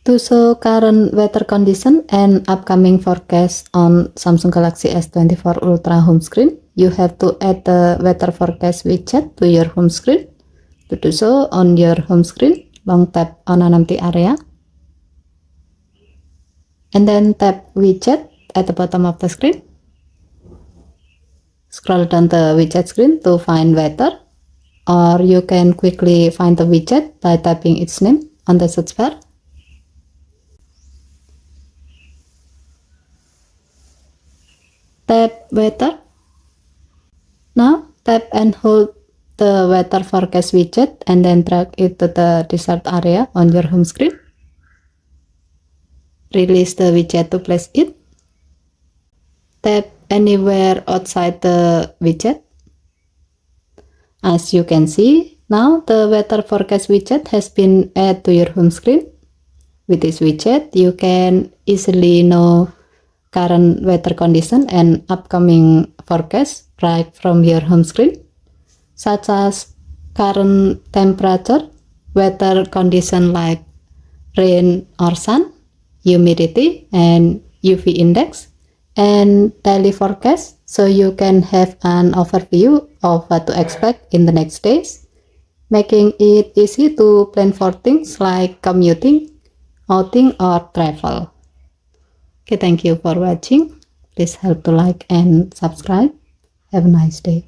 To show current weather condition and upcoming forecast on Samsung Galaxy S24 Ultra home screen, you have to add the weather forecast widget to your home screen. To do so, on your home screen, long tap on an empty area, and then tap widget at the bottom of the screen. Scroll down the widget screen to find weather, or you can quickly find the widget by typing its name on the search bar. Tap weather. Now tap and hold the weather forecast widget and then drag it to the desired area on your home screen. Release the widget to place it. Tap anywhere outside the widget. As you can see, now the weather forecast widget has been added to your home screen. With this widget, you can easily know current weather condition and upcoming forecast right from your home screen, such as current temperature, weather condition like rain or sun, humidity and UV index, and daily forecast, so you can have an overview of what to expect in the next days, making it easy to plan for things like commuting, outing or travel. Okay, thank you for watching. Please help to like and subscribe. Have a nice day.